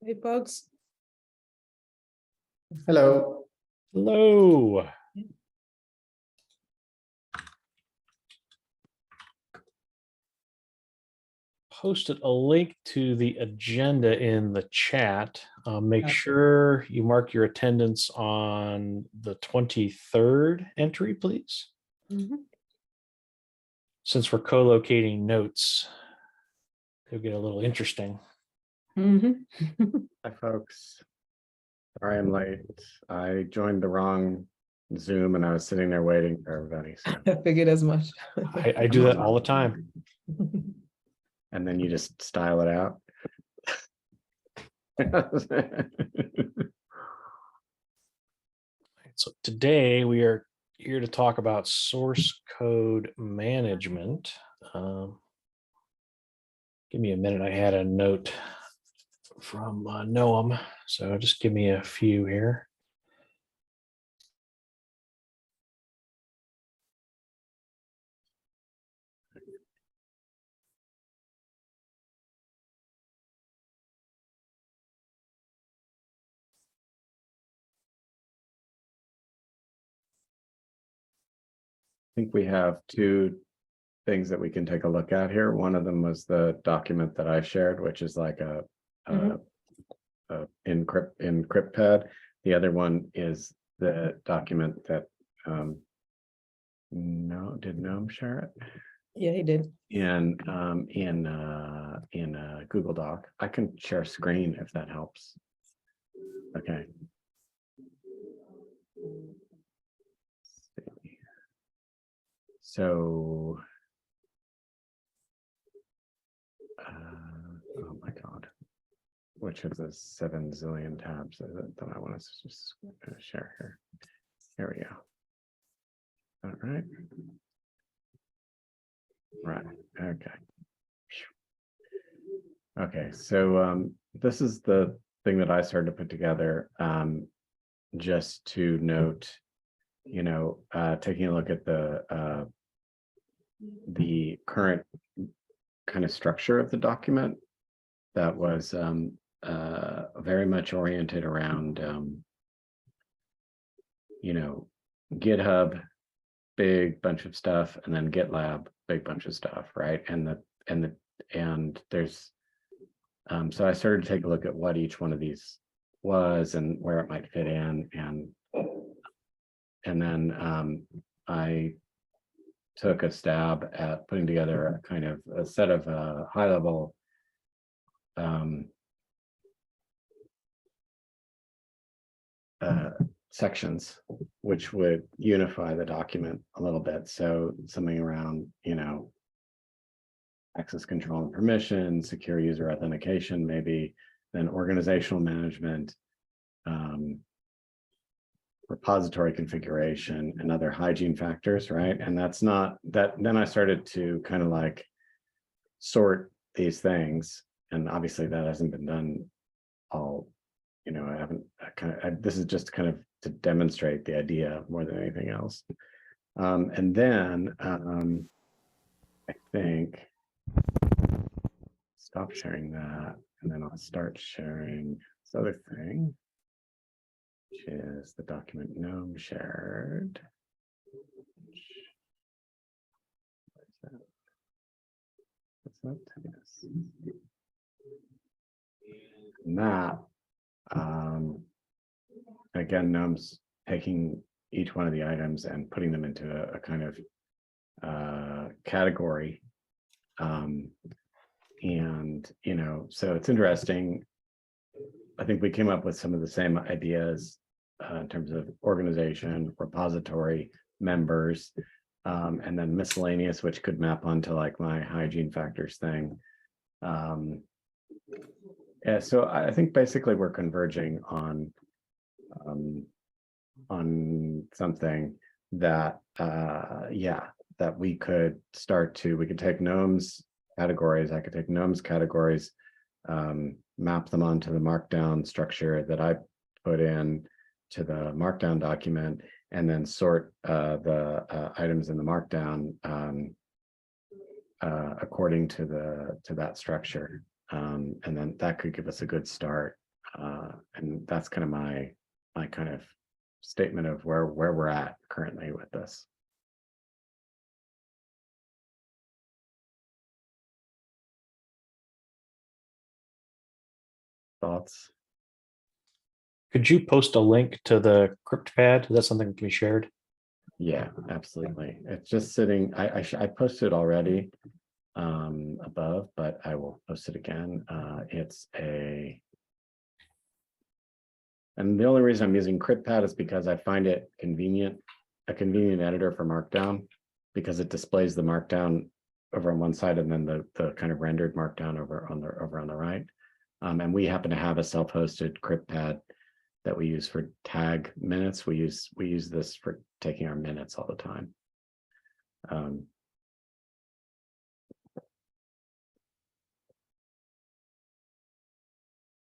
Hey, folks. Hello. Hello. Posted a link to the agenda in the chat. Make Okay. sure you mark your attendance on the 23rd entry, please. Since we're co-locating notes, it'll get a little interesting. Hi, folks. Sorry I'm late. I joined the wrong Zoom and I was sitting there waiting for everybody. So. I figured as much. I do that all the time. And then you just style it out. So today we are here to talk about source code management. Give me a minute. I had a note from Noam, so just give me a few here. I think we have two things that we can take a look at here. One of them was the document that I shared, which is like a encrypt pad. The other one is the document that did Noam share it? Yeah, he did. In Google Doc. I can share screen if that helps. Okay. So, oh my God, which of the 7 zillion tabs is it that I want to just share here? Here we go. All right. Right. Okay. Okay. So this is the thing that I started to put together just to note, taking a look at the current kind of structure of the document that was very much oriented around, GitHub, big bunch of stuff, and then GitLab, big bunch of stuff, right? And there's so I started to take a look at what each one of these was and where it might fit in, and then I took a stab at putting together a kind of a set of high level sections, which would unify the document a little bit. So something around, access control and permission, secure user authentication, maybe then organizational management, repository configuration, and other hygiene factors, right? And that's not that. Then I started to kind of like sort these things, and obviously that hasn't been done all. I haven't this is just kind of to demonstrate the idea more than anything else. And then I think stop sharing that, and then I'll start sharing this other thing, which is the document Noam shared. What's that? Yes. And that, again, Noam's taking each one of the items and putting them into a kind of category. And, so it's interesting. I think we came up with some of the same ideas in terms of organization, repository, members, and then miscellaneous, which could map onto like my hygiene factors thing. Yeah, so I think basically we're converging on something that, that we could take Noam's categories. I could take Noam's categories, map them onto the Markdown structure that I put in to the Markdown document, and then sort the items in the Markdown according to that structure. And then that could give us a good start And that's kind of my kind of statement of where we're at currently with this. Thoughts? Could you post a link to the CryptPad? Is that something that can be shared? Yeah, absolutely. It's just sitting. I posted already above, but I will post it again. And the only reason I'm using CryptPad is because I find it convenient, a convenient editor for Markdown, because it displays the Markdown over on one side and then the kind of rendered Markdown over on the right. And we happen to have a self-hosted CryptPad that we use for tag minutes. We use this for taking our minutes all the time.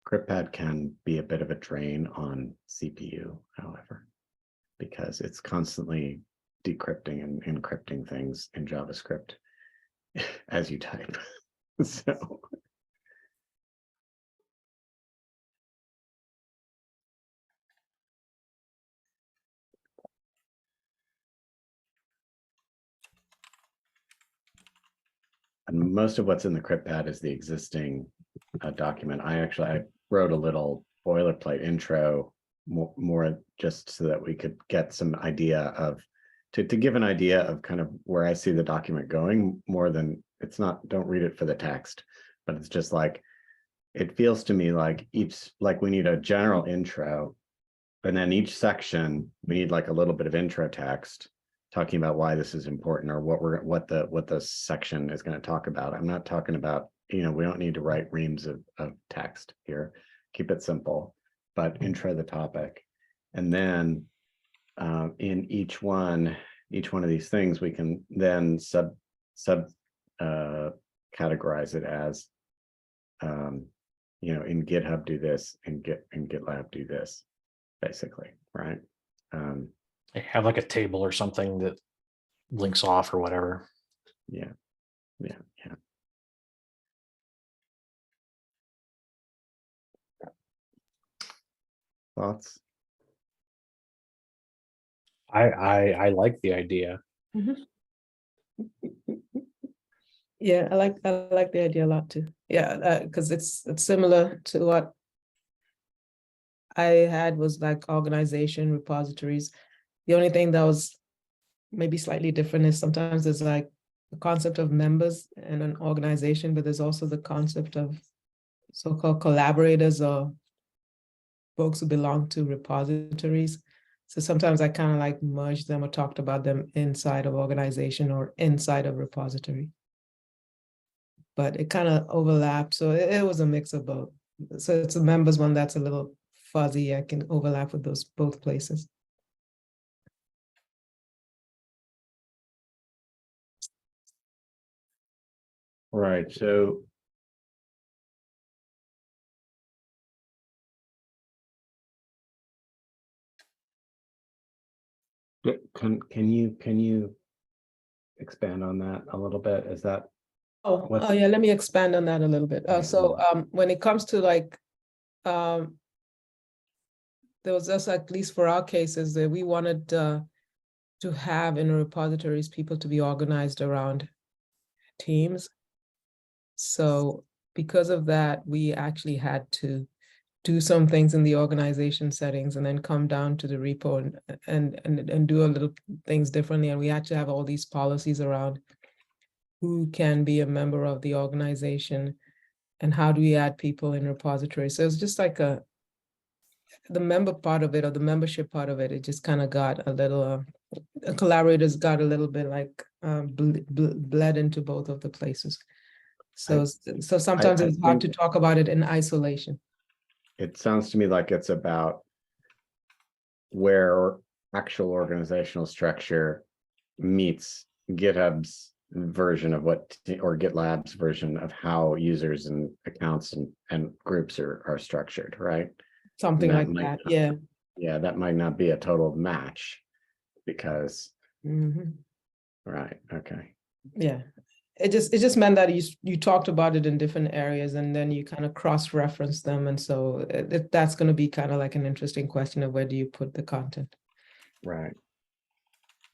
CryptPad can be a bit of a drain on CPU, however, because it's constantly decrypting and encrypting things in JavaScript as you type. So and most of what's in the CryptPad is the existing document. I wrote a little boilerplate intro more just so that we could get some idea of to give an idea of kind of where I see the document going, more than it's not, don't read it for the text, but it's just like, it feels to me like we need a general intro, and then each section we need like a little bit of intro text talking about why this is important, or what the section is going to talk about. I'm not talking about, we don't need to write reams of text here. Keep it simple, but intro the topic. And then in each one of these things, we can then categorize it as, in GitHub do this, and in GitLab do this, basically, right? Have like a table or something that links off or whatever. Yeah. Thoughts? I like the idea. Yeah, I like the idea a lot too. Yeah, because it's similar to what I had, was like organization repositories. The only thing that was maybe slightly different is sometimes there's like the concept of members in an organization, but there's also the concept of so-called collaborators or folks who belong to repositories. So sometimes I kind of like merged them or talked about them inside of organization or inside of repository. But it kind of overlapped. So it was a mix of both. So it's a members one that's a little fuzzy. I can overlap with those both places. Right. So can you expand on that a little bit? Is that Oh yeah, let me expand on that a little bit. When it comes to like, there was just, at least for our cases, that we wanted to have in repositories people to be organized around teams. So because of that, we actually had to do some things in the organization settings and then come down to the repo and do a little things differently. And we had to have all these policies around who can be a member of the organization and how do we add people in repositories. So it's just like the member part of it, or the membership part of it, it just kind of got a little, collaborators got a little bit like bled into both of the places. So sometimes it's hard to talk about it in isolation. It sounds to me like it's about where actual organizational structure meets GitHub's version of or GitLab's version of how users and accounts and groups are structured, right? Something like that, yeah. Yeah, that might not be a total match because, right, okay. Yeah, it just meant that you talked about it in different areas and then you kind of cross-reference them. And so that's going to be kind of like an interesting question of where do you put the content? Right.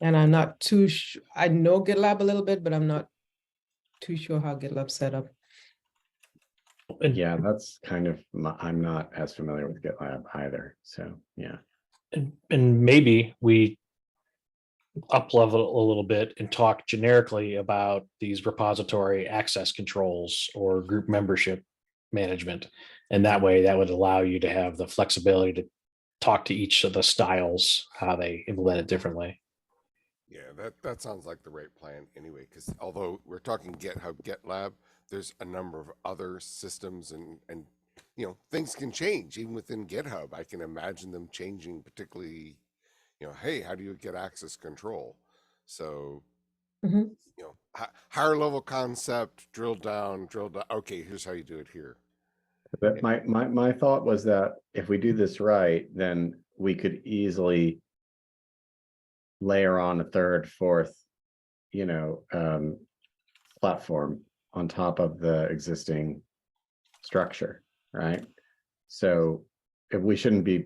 And I'm not too I know GitLab a little bit, but I'm not too sure how GitLab's set up. And, Yeah, that's kind of, I'm not as familiar with GitLab either. So, yeah. and maybe we up level a little bit and talk generically about these repository access controls or group membership management. And that way that would allow you to have the flexibility to talk to each of the styles, how they implement it differently. Yeah, that sounds like the right plan anyway, because although we're talking GitHub, GitLab, there's a number of other systems and you know, things can change even within GitHub. I can imagine them changing, particularly, you know, hey, how do you get access control? So, Mhm. you know, higher level concept, drill down. Okay, here's how you do it here. But my thought was that if we do this right, then we could easily layer on a third, fourth, you know, platform on top of the existing structure, right? So if we shouldn't be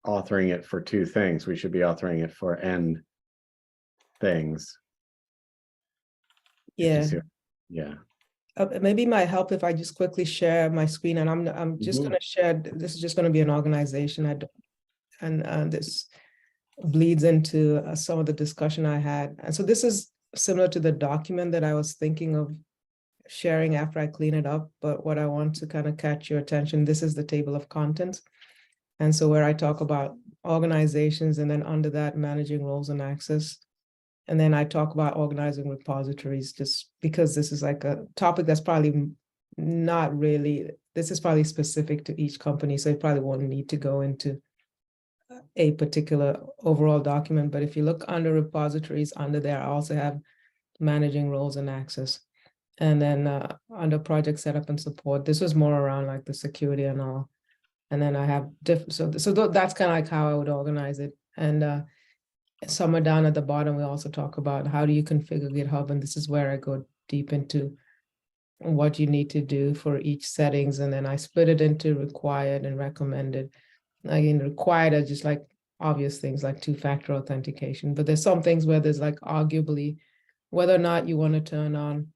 authoring it for two things, we should be authoring it for N things. if you Yeah. see- Yeah. Maybe it might help if I just quickly share my screen, and I'm just Mhm. going to share. This is just going to be an organization. And this bleeds into some of the discussion I had. And so this is similar to the document that I was thinking of sharing after I clean it up. But what I want to kind of catch your attention, this is the table of contents. And so where I talk about organizations, and then under that, managing roles and access. And then I talk about organizing repositories, just because this is like a topic that's probably not really, this is probably specific to each company. So it probably won't need to go into a particular overall document. But if you look under repositories, under there, I also have managing roles and access. And then under project setup and support, this was more around like the security and all. And then I have different, so that's kind of like how I would organize it. And somewhere down at the bottom, we also talk about how do you configure GitHub, and this is where I go deep into what you need to do for each settings. And then I split it into required and recommended. Again, required are just like obvious things like two-factor authentication, but there's some things where there's like arguably whether or not you want to turn on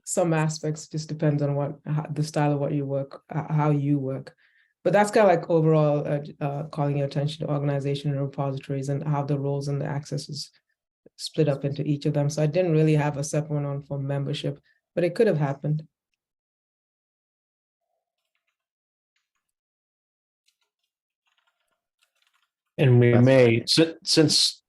some aspects, just depends on what the style of what you work, how you work. But that's kind of like overall calling your attention to organization and repositories and how the roles and the access is split up into each of them. So I didn't really have a separate one for membership, but it could have happened. And we That's may, since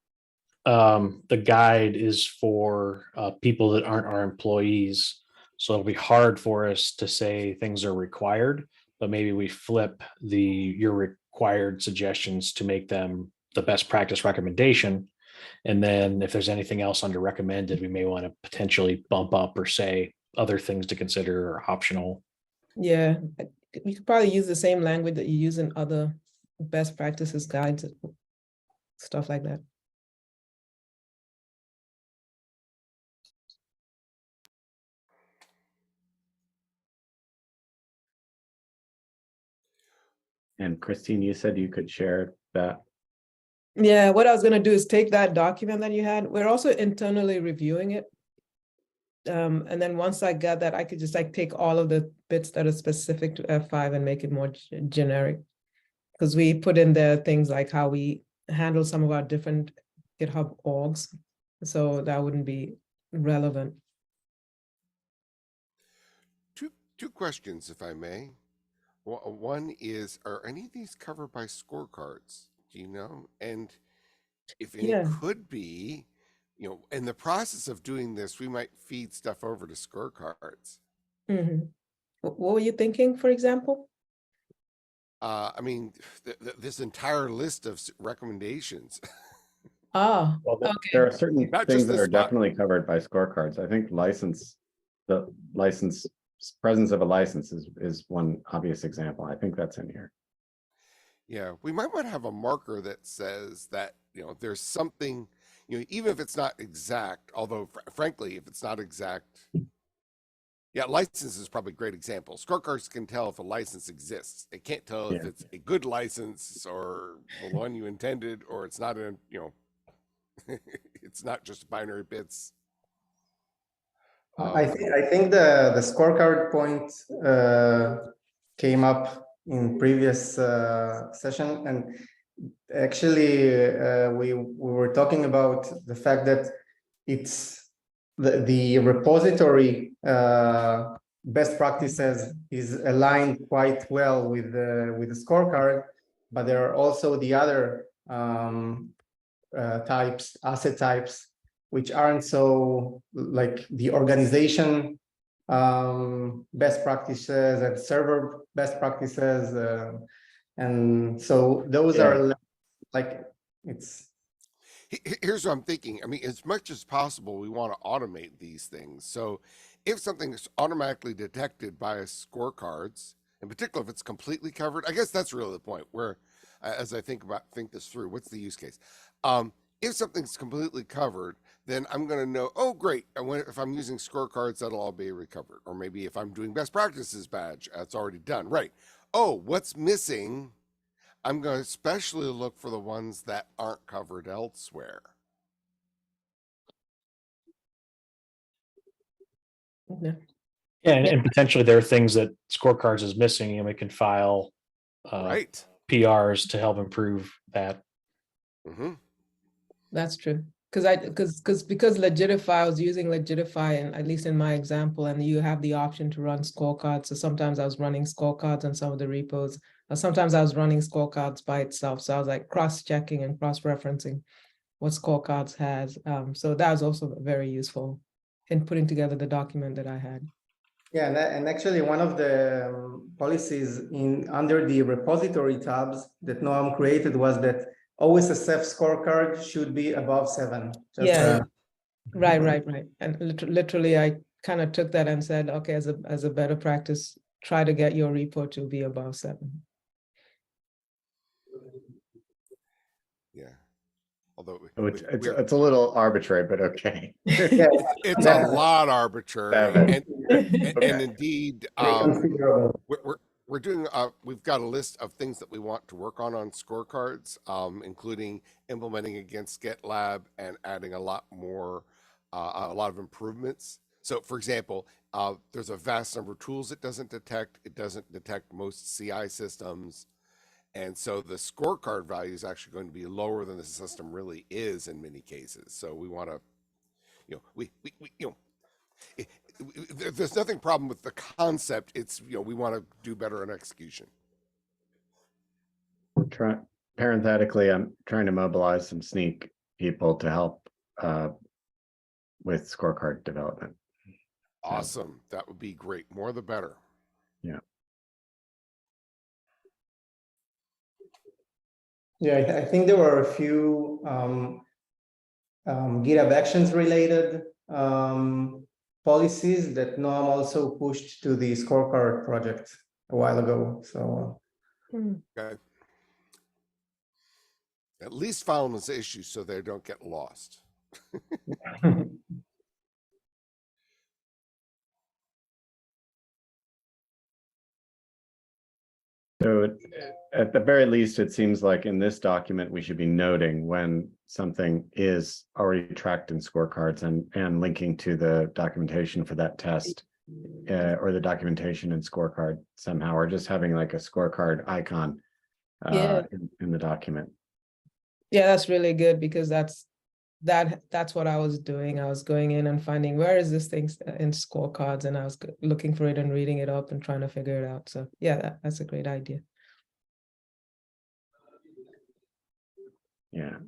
the guide is for people that aren't our employees, so it'll be hard for us to say things are required, but maybe we flip your required suggestions to make them the best practice recommendation. And then if there's anything else under recommended, we may want to potentially bump up or say other things to consider or optional. Yeah, we could probably use the same language that you use in other best practices guides, stuff like that. And Christine, you said you could share that. Yeah, what I was going to do is take that document that you had. We're also internally reviewing it. And then once I got that, I could just like take all of the bits that are specific to F5 and make it more generic. Because we put in there things like how we handle some of our different GitHub orgs. So that wouldn't be relevant. Two questions, if I may. One is, are any of these covered by scorecards? Do you know? And if any Yeah. could be, you know, in the process of doing this, we might feed stuff over to scorecards. Mm-hmm. What were you thinking, for example? I mean, this entire list of recommendations. Ah, Well, okay. there are certain Not things just that this are spot. definitely covered by scorecards. I think the license, presence of a license is one obvious example. I think that's in here. Yeah, we might want to have a marker that says that, you know, there's something, even if it's not exact, although frankly, if it's not exact, yeah, license is probably a great example. Scorecards can tell if a license exists. It can't tell if Yeah. it's a good license or the one you intended, or it's not in, it's not just binary bits. I think the scorecard point came up in previous session, and actually we were talking about the fact that it's the repository best practices is aligned quite well with the scorecard, but there are also the other types, asset types, which aren't so like the organization best practices and server best practices, and so those Yeah. are like it's. Here's what I'm thinking. I mean, as much as possible, we want to automate these things. So if something is automatically detected by scorecards, in particular, if it's completely covered, I guess that's really the point where, as I think this through, what's the use case? If something's completely covered, then I'm going to know, oh, great. If I'm using scorecards, that'll all be recovered. Or maybe if I'm doing best practices badge, that's already done. Right. Oh, what's missing? I'm going to especially look for the ones that aren't covered elsewhere. Yeah. Yeah, and potentially there are things that scorecards is missing, and we can file Right. PRs to help improve that. Mm-hmm. That's true. Because Legitify, I was using Legitify, and at least in my example, and you have the option to run scorecards. So sometimes I was running scorecards on some of the repos, or sometimes I was running scorecards by itself. So I was like cross-checking and cross-referencing what scorecards has. So that was also very useful in putting together the document that I had. Yeah, and actually one of the policies under the repository tabs that Noam created was that OSSF scorecard should be above 7. Yeah. Right. And literally, I kind of took that and said, okay, as a better practice, try to get your repo to be above 7. Yeah. Although It's a little arbitrary, but okay. Yeah, it's a lot arbitrary, and indeed, we're doing. We've got a list of things that we want to work on scorecards, including implementing against GitLab and adding a lot more, a lot of improvements. So, for example, there's a vast number of tools it doesn't detect. It doesn't detect most CI systems. And so the scorecard value is actually going to be lower than the system really is in many cases. So we want to, there's nothing problem with the concept. It's, we want to do better in execution. Parenthetically, I'm trying to mobilize some sneak people to help with scorecard development. Awesome. That would be great. More the better. Yeah. Yeah, I think there were a few GitHub Actions related policies that Noam also pushed to the scorecard project a while ago. So Okay. At least file them as issues so they don't get lost. So at the very least, it seems like in this document, we should be noting when something is already tracked in scorecards and linking to the documentation for that test or the documentation in scorecard somehow, or just having like a scorecard icon in the document. Yeah, that's really good, because that's what I was doing. I was going in and finding, where is this thing in scorecards, and I was looking for it and reading it up and trying to figure it out. So yeah, that's a great idea. Yeah.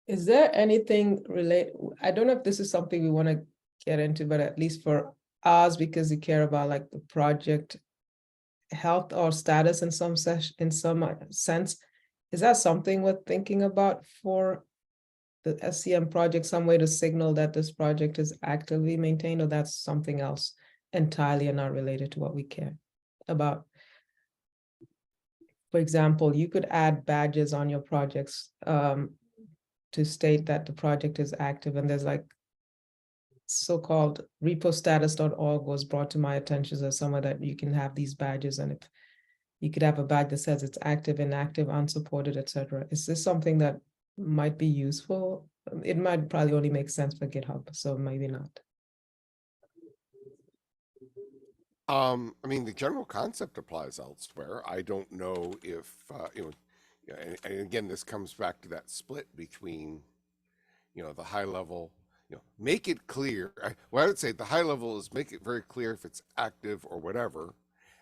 Is there anything related? I don't know if this is something we want to get into, but at least for us, because we care about like the project health or status in some sense, is that something we're thinking about for the SCM project, some way to signal that this project is actively maintained, or that's something else entirely and not related to what we care about? for example, you could add badges on your projects to state that the project is active, and there's like so-called repostatus.org was brought to my attention as somewhere that you can have these badges, and if you could have a badge that says it's active, inactive, unsupported, etc. Is this something that might be useful? It might probably only make sense for GitHub, so maybe not. I mean, the general concept applies elsewhere. I don't know if, and again, this comes back to that split between, the high level, make it clear. What I would say the high level is make it very clear if it's active or whatever.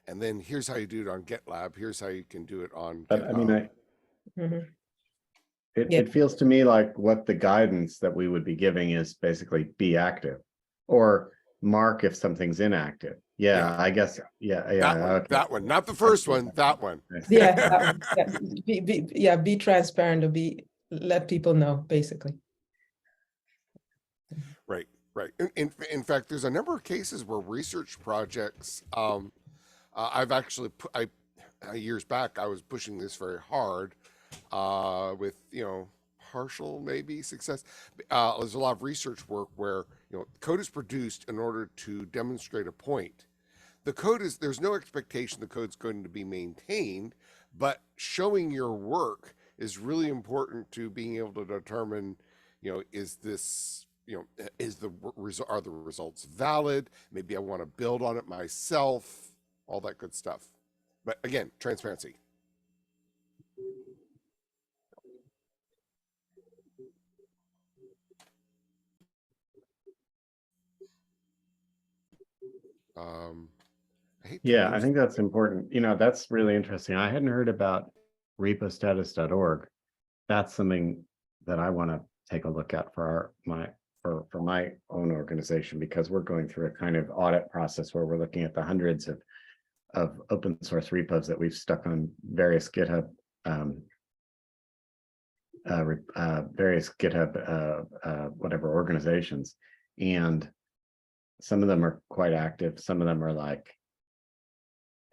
And then here's how you do it on GitLab. Here's how you can do it on But I mean, Mhm. it feels to me like what the guidance that we would be giving is basically be active or mark if something's inactive. Yeah. I guess. Yeah. Okay. That one, not the first one, that one. Yeah, that one. Yeah, be transparent, or let people know, basically. Right. In fact, there's a number of cases where research projects, I've actually years back, I was pushing this very hard with, partial maybe success. There's a lot of research work where, code is produced in order to demonstrate a point. There's no expectation the code's going to be maintained, but showing your work is really important to being able to determine, is this, are the results valid? Maybe I want to build on it myself, all that good stuff. But again, transparency. I think that's important. That's really interesting. I hadn't heard about repostatus.org. That's something that I want to take a look at for my own organization, because we're going through a kind of audit process where we're looking at the hundreds of open source repos that we've stuck on various GitHub whatever organizations, and some of them are quite active. Some of them are like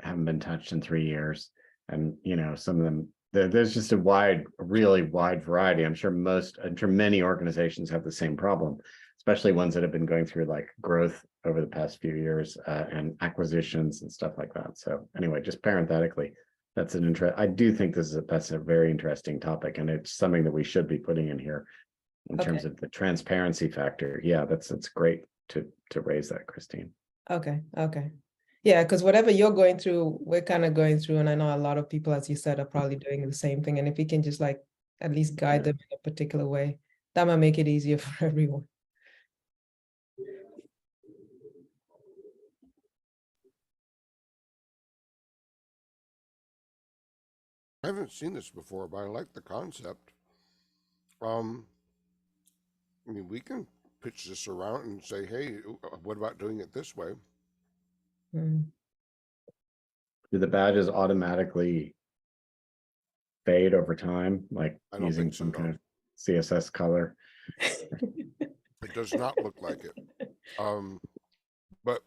haven't been touched in 3 years, and some of them there's just a really wide variety. I'm sure many organizations have the same problem, especially ones that have been going through like growth over the past few years and acquisitions and stuff like that. So anyway, just parenthetically, that's an I do think that's a very interesting topic, and it's something that we should be putting in here in terms of the transparency factor. Yeah, that's great to raise that, Christine. Okay. Yeah, because whatever you're going through, we're kind of going through, and I know a lot of people, as you said, are probably doing the same thing. And if we can just like at least guide them in a particular way, that might make it easier for everyone. I haven't seen this before, but I like the concept. I mean, we can pitch this around and say, hey, what about doing it this way? Mm. Do the badges automatically fade over time, like using some kind of CSS color? It does not look like it. But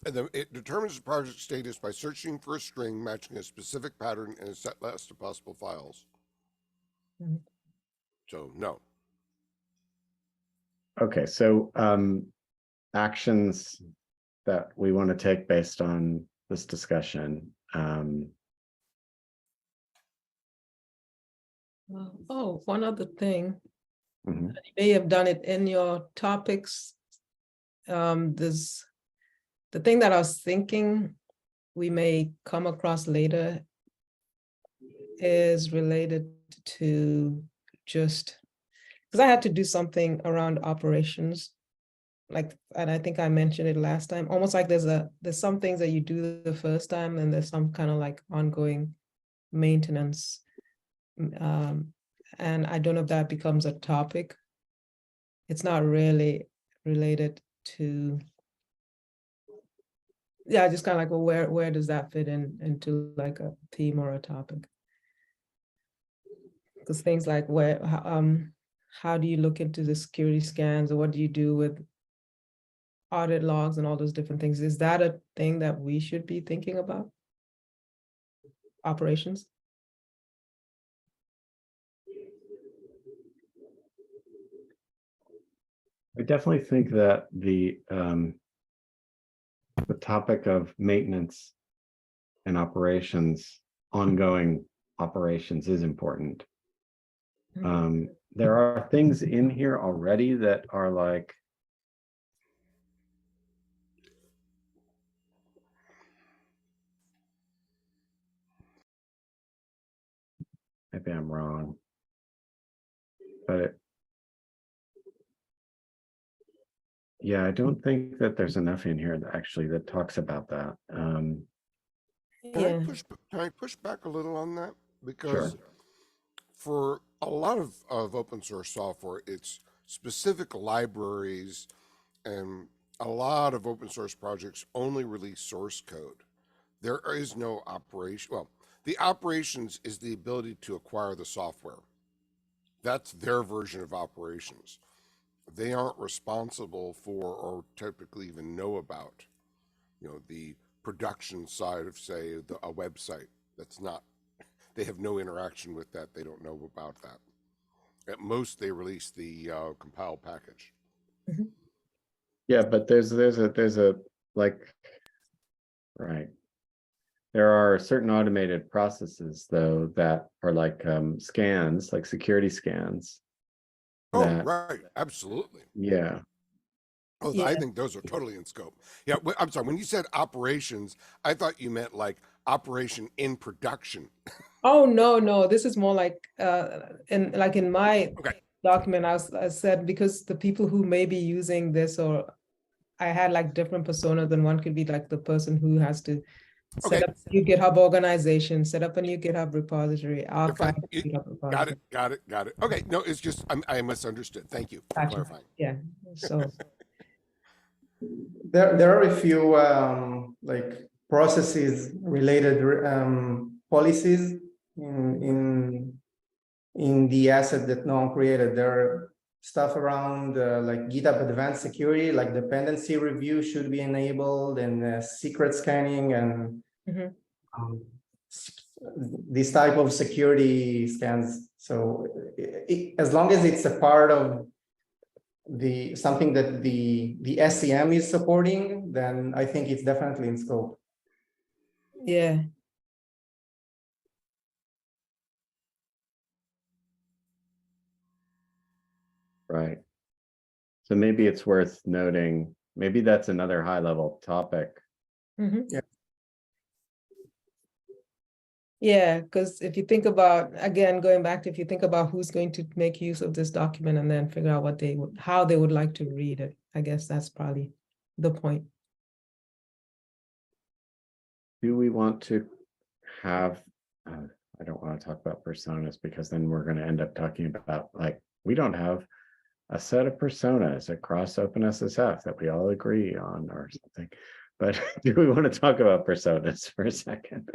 and it determines the project status by searching for a string matching a specific pattern in a set list of possible files. Mm. So no. Okay, so actions that we want to take based on this discussion. One other thing. Mhm. You may have done it in your topics. There's the thing that I was thinking we may come across later is related to just because I had to do something around operations, and I think I mentioned it last time, almost like there's some things that you do the first time, and there's some kind of like ongoing maintenance. And I don't know if that becomes a topic. It's not really related to, just kind of like, well, where does that fit into like a theme or a topic? Because things like how do you look into the security scans, or what do you do with audit logs and all those different things. Is that a thing that we should be thinking about? Operations? I definitely think that the topic of maintenance and operations, ongoing operations is important. There are things in here already that are like, maybe I'm wrong, but yeah, I don't think that there's enough in here that actually that talks about that. Yeah. Can I push back a little on that? Because Sure. for a lot of open source software, it's specific libraries, and a lot of open source projects only release source code. There is no operation. Well, the operations is the ability to acquire the software. That's their version of operations. They aren't responsible for or typically even know about, the production side of, say, a website. That's not, they have no interaction with that. They don't know about that. At most, they release the compiled package. Yeah, but there's a like, right. There are certain automated processes though that are like scans, like security scans. Oh, that- right. Absolutely. Yeah. Oh, Yeah. I think those are totally in scope. Yeah, I'm sorry. When you said operations, I thought you meant like operation in production. Oh, no, this is more like, in my Okay. document, I said, because the people who may be using this, or I had like different personas, and one could be like the person who has to Okay. set up a new GitHub organization, set up a new GitHub repository, You're archive fine. a GitHub Got repository. it. Got it. Okay. No, it's just I misunderstood. Thank you for Gotcha. clarifying. Yeah, so, There are a few like processes related policies in the asset that no one created. There are stuff around like GitHub Advanced Security, like dependency review should be enabled, and secret scanning, and mhm. this type of security scans. So as long as it's a part of something that the SCM is supporting, then I think it's definitely in scope. Yeah, Right. So maybe it's worth noting, maybe that's another high level topic. mhm. Yeah. Yeah, because if you think about, again, going back to, if you think about who's going to make use of this document and then figure out how they would like to read it, I guess that's probably the point. Do we want to have, I don't want to talk about personas because then we're going to end up talking about like, we don't have a set of personas across OpenSSF that we all agree on or something. But do we want to talk about personas for a second?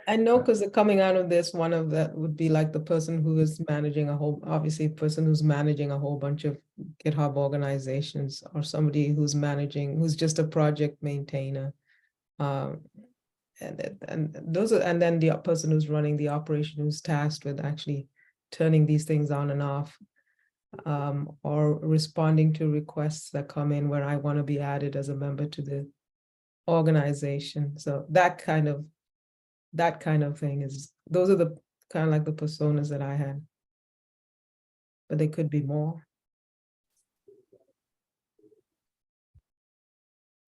I know, because coming out of this, one of that would be like the person who is managing obviously a person who's managing a whole bunch of GitHub organizations, or somebody who's just a project maintainer. And then the person who's running the operation, who's tasked with actually turning these things on and off, or responding to requests that come in where I want to be added as a member to the organization. So that kind of thing those are the kind of like the personas that I had, but they could be more.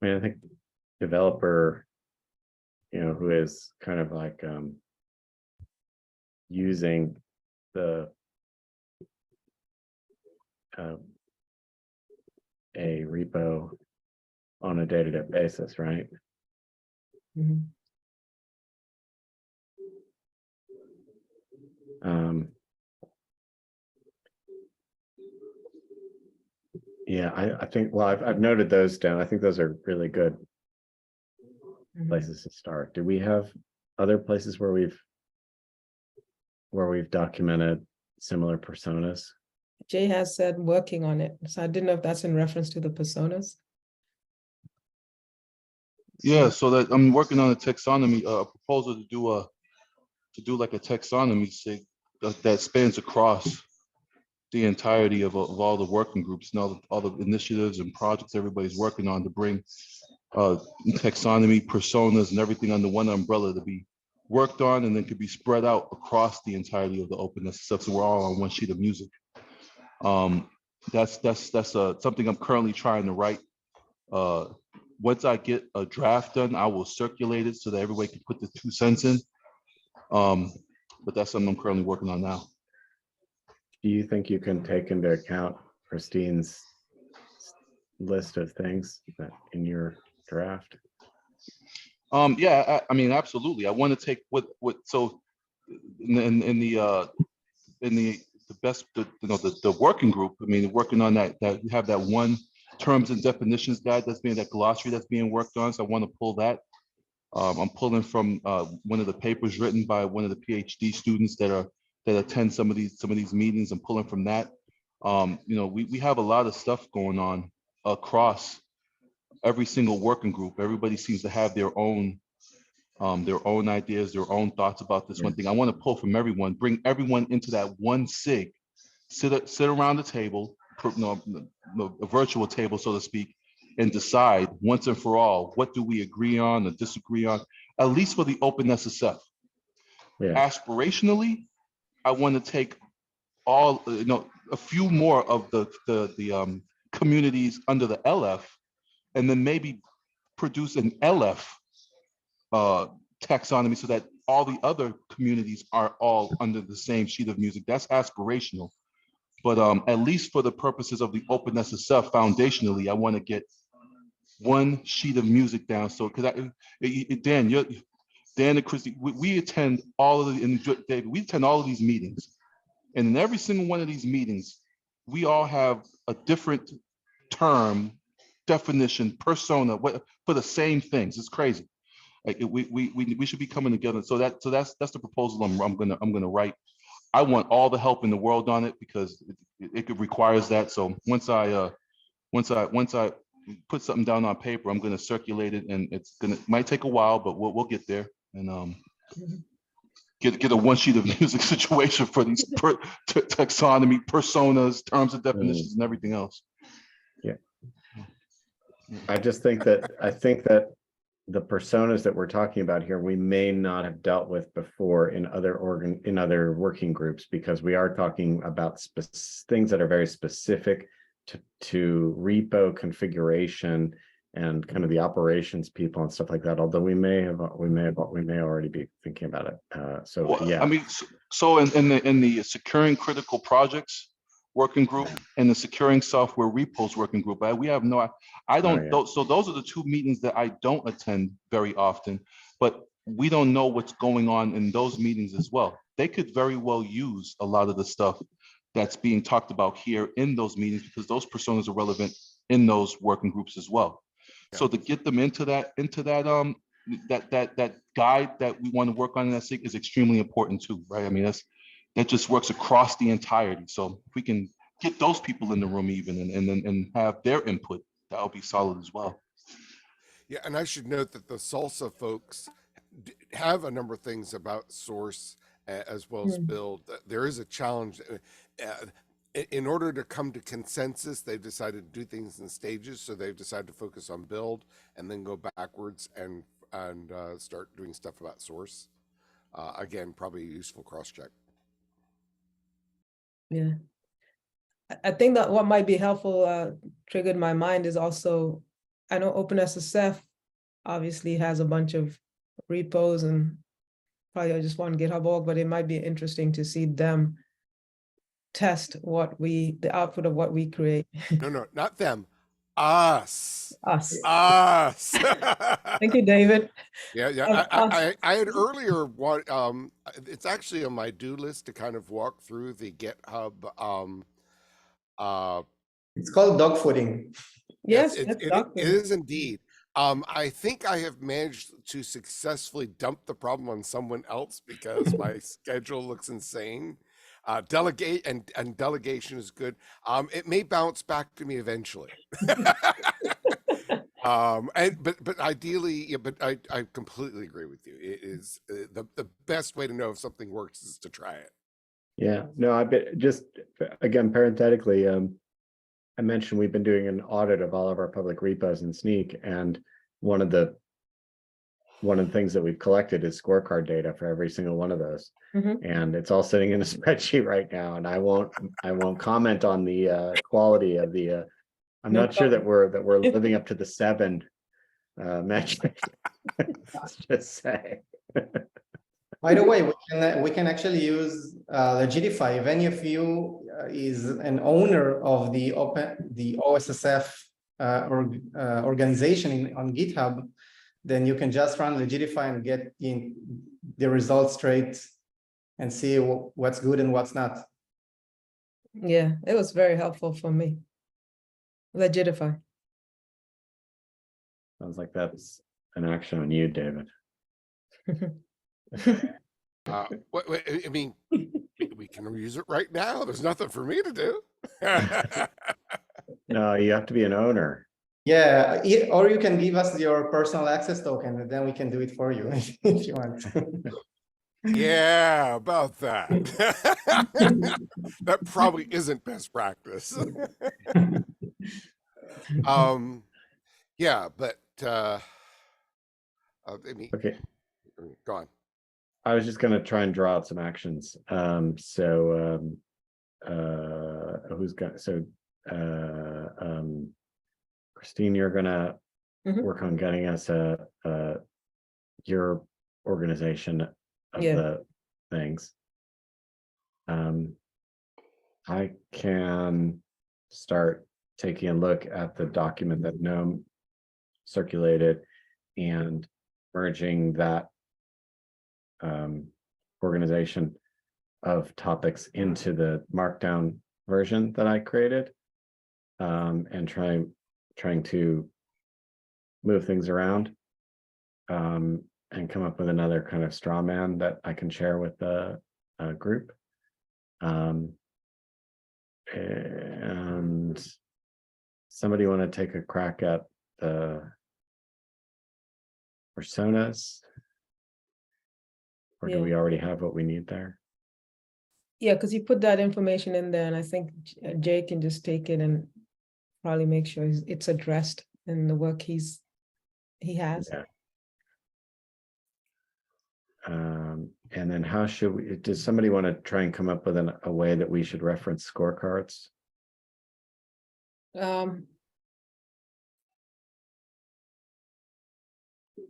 I mean, I think developer, who is kind of like using the a repo on a day-to-day basis, right? Mhm. Yeah, I think, well, I've noted those down. I think those are really good Mhm. places to start. Do we have other places where we've documented similar personas? Jay has said working on it, so I didn't know if that's in reference to the personas. Yeah, so that I'm working on a taxonomy, a proposal to do like a taxonomy sig that spans across the entirety of all the working groups and all the initiatives and projects everybody's working on to bring taxonomy, personas, and everything under one umbrella to be worked on and then could be spread out across the entirety of the OpenSSF, so we're all on one sheet of music. That's something I'm currently trying to write. Once I get a draft done, I will circulate it so that everybody can put the 2 cents in. But that's something I'm currently working on now. Do you think you can take into account Christine's list of things that in your draft? Yeah, I mean, absolutely. I want to take what so in the best, the working group. I mean, working on that you have that one terms and definitions guide that's being, that glossary that's being worked on. So I want to pull that. I'm pulling from one of the papers written by one of the PhD students that attend some of these meetings. I'm pulling from that. We have a lot of stuff going on across every single working group. Everybody seems to have their own ideas, their own thoughts about this one thing. I want to pull from everyone, bring everyone into that one SIG, sit around the table, a virtual table, so to speak, and decide once and for all, what do we agree on or disagree on, at least for the OpenSSF. Yeah. Aspirationally, I want to take all, a few more of the communities under the LF, and then maybe produce an LF taxonomy so that all the other communities are all under the same sheet of music. That's aspirational. But at least for the purposes of the OpenSSF, foundationally, I want to get one sheet of music down. So, because Dan and Christy, we attend all of David, we attend all of these meetings, and in every single one of these meetings, we all have a different term, definition, persona for the same things. It's crazy. Like we should be coming together. So that's the proposal I'm gonna write. I want all the help in the world on it because it requires that. So once I put something down on paper, I'm gonna circulate it, and might take a while, but we'll get there and get a one sheet of music situation for these taxonomy, personas, terms and definitions, and everything else. Yeah. I think that the personas that we're talking about here, we may not have dealt with before in other working groups, because we are talking about things that are very specific to repo configuration and kind of the operations people and stuff like that. Although we may already be thinking about it. Yeah. I mean, so in the securing critical projects working group and the securing software repos working group, we have I don't. So those are the 2 meetings that I don't attend very often, but we don't know what's going on in those meetings as well. They could very well use a lot of the stuff that's being talked about here in those meetings, because those personas are relevant in those working groups as well. Yeah. So to get them into that guide that we want to work on in that SIG is extremely important too, right? I mean, that just works across the entirety. So if we can get those people in the room even and have their input, that'll be solid as well. Yeah, and I should note that the Salsa folks have a number of things about source as well as build. There is a challenge. In order to come to consensus, they've decided to do things in stages. So they've decided to focus on build and then go backwards and start doing stuff about source. Again, probably a useful cross-check. Yeah. I think that what might be helpful, triggered my mind, is also, I know OpenSSF obviously has a bunch of repos and probably I just want GitHub org, but it might be interesting to see them test the output of what we create. No, not them. Us. Thank you, David. Yeah. I had earlier it's actually on my do list to kind of walk through the GitHub. It's called dogfooding. Yes, it is indeed. I think I have managed to successfully dump the problem on someone else because my schedule looks insane. Delegate and delegation is good. It may bounce back to me eventually. But ideally, yeah, but I completely agree with you. It is the best way to know if something works is to try it. Yeah, no, I bet just again, parenthetically, I mentioned we've been doing an audit of all of our public repos in Sneak, and one of the things that we've collected is scorecard data for every single one of those. Mhm. And it's all sitting in a spreadsheet right now, and I won't comment on the quality of the I'm No not sure that problem. we're living up to the 7 metric. Let's just say. By the way, we can actually use Legidify. If any of you is an owner of the OSSF organization on GitHub, then you can just run Legidify and get the results straight and see what's good and what's not. Yeah, it was very helpful for me. Legidify. Sounds like that's an action on you, David. I mean, we can use it right now. There's nothing for me to do. No, you have to be an owner. Yeah, or you can give us your personal access token, and then we can do it for you if you want. Yeah, about that. That probably isn't best practice. Yeah, but I mean, Okay, go on. I was just gonna try and draw out some actions. Who's got Christine, you're gonna Mhm. work on getting us your organization of Yeah. the things. I can start taking a look at the document that Noam circulated and merging that organization of topics into the markdown version that I created, and trying to move things around, and come up with another kind of straw man that I can share with the group. And somebody want to take a crack at the personas? Or do Yeah. we already have what we need there? Yeah, because you put that information in there, and I think Jay can just take it and probably make sure it's addressed in the work he has. Yeah. And then how should we, does somebody want to try and come up with a way that we should reference scorecards?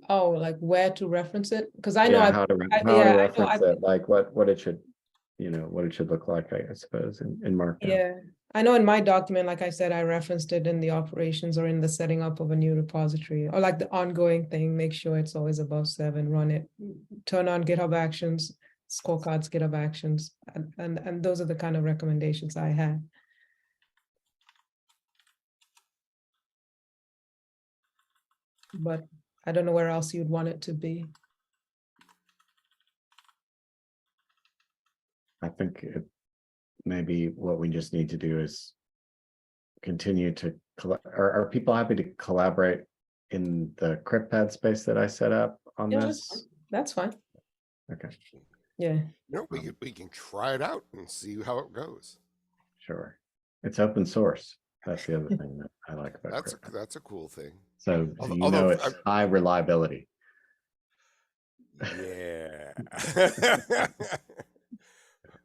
Oh, like where to reference it? Because I know Yeah, how to yeah, I know reference it, like what it should, what it should look like, I suppose, in Markdown. Yeah, I know in my document, like I said, I referenced it in the operations or in the setting up of a new repository, or like the ongoing thing, make sure it's always above 7, run it, turn on GitHub Actions, scorecards, GitHub Actions, and those are the kind of recommendations I had. But I don't know where else you'd want it to be. I think maybe what we just need to do is continue to are people happy to collaborate in the CryptPad space that I set up on Yeah, this? that's fine. Okay, Yeah. We can try it out and see how it goes. sure. It's open source. That's the other thing that I like about CryptPad. That's a cool thing. So Although it's high reliability. Yeah.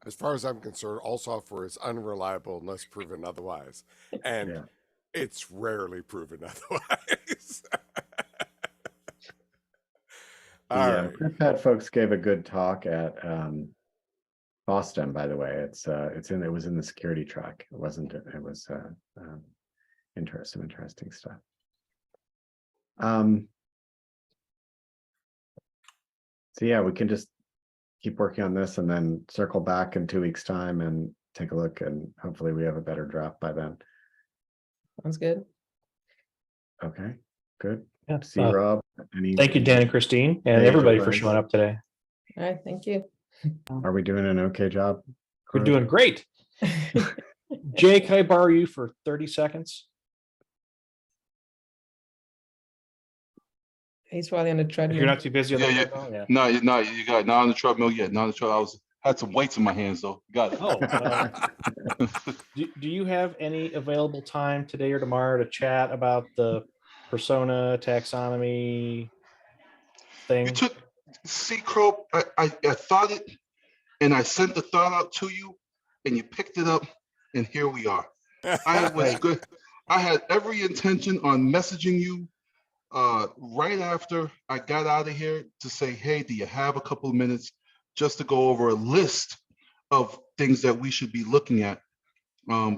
As far as I'm concerned, all software is unreliable unless proven otherwise. And Yeah. it's rarely proven otherwise. The CryptPad folks gave a good talk at Boston, by the way. It was in the security track. It wasn't, it was interesting stuff. So yeah, we can just keep working on this and then circle back in 2 weeks' time and take a look, and hopefully we have a better draft by then. Sounds good. Okay, good. Yeah. See you, Rob. Thank you, Dan and Christine, and Hey, everybody for everybody. showing up today. All right, thank you. Are we doing an okay job? We're doing great. Jay, can I borrow you for 30 seconds? He's probably on the If treadmill. you're not too busy on the Yeah, treadmill, yeah. No, you're not. You got not on the treadmill yet. Not on the treadmill. Had some weights in my hands though. Got it. Oh, do you have any available time today or tomorrow to chat about the persona taxonomy You thing? took Crow. I thought it, and I sent the thought out to you, and you picked it up, and here we are. I was Right. good. I had every intention on messaging you right after I got out of here to say, hey, do you have a couple of minutes just to go over a list of things that we should be looking at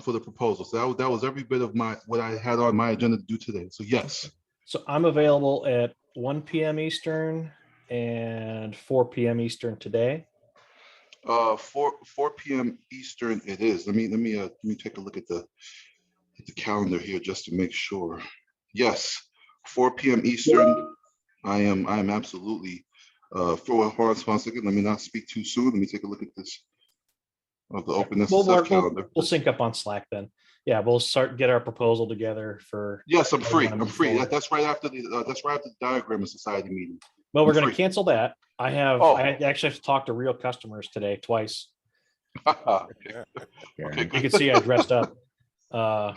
for the proposal. So that was every bit of what I had on my agenda to do today. So yes. So I'm available at 1 p.m. Eastern and 4 p.m. Eastern today. 4 p.m. Eastern it is. Let me take a look at the calendar here just to make sure. Yes, 4 p.m. Eastern. I am absolutely for a second. Let me not speak too soon. Let me take a look at this of the OpenSSF calendar. We'll sync up on Slack then. Yeah, we'll get our proposal together for. Yes, I'm free. wanna I'm move free. forward. That's right after the diagram of society meeting. Well, we're I'm going to free. cancel that. I Oh. actually have to talk to real customers today twice. Okay. Okay, You good. can see I dressed up. Uh,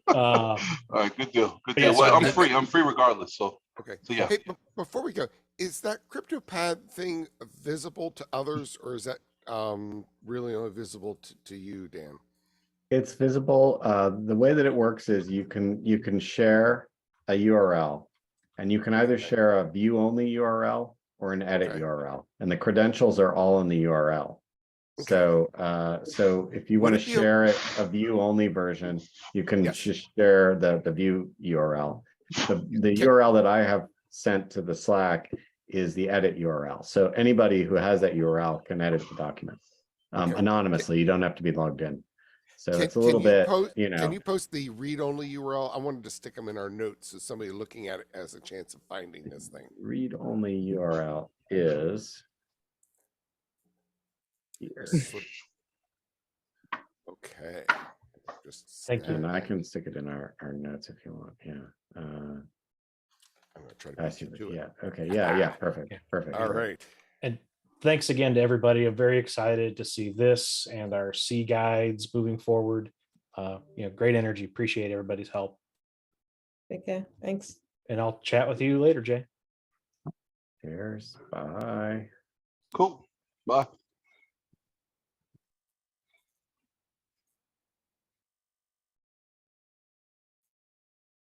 Uh, all right, good deal. Good Yeah, deal. so Well, I'm I- free. I'm free regardless. So Okay. So, yeah. Hey, before we go, is that CryptoPad thing visible to others, or is that really only visible to you, Dan? It's visible. The way that it works is you can share a URL, and you can either Okay. share a view only URL or an edit Okay. URL, and the credentials are all in the URL. Okay. So if you Would want to it be share it a view only version, you can Yes. just share the view URL. The URL that I have sent to the Slack is the edit URL. So anybody who has that URL can edit the document Okay. anonymously. You don't have to be logged in. So it's a Can little you bit, post, you know. Can you post the read-only URL? I wanted to stick them in our notes so somebody looking at it has a chance of finding this thing. Read only URL is here. Okay. Just Thank you. And I can stick it in our notes if you want. Yeah. I'm gonna try to I beat see. you to it. Yeah. Okay. Yeah. Perfect. Yeah. Perfect. All right. and thanks again to everybody. I'm very excited to see this and our C guides moving forward. Great energy. Appreciate everybody's help. Take care. Thanks. And I'll chat with you later, Jay. Cheers. Bye. cool. Bye.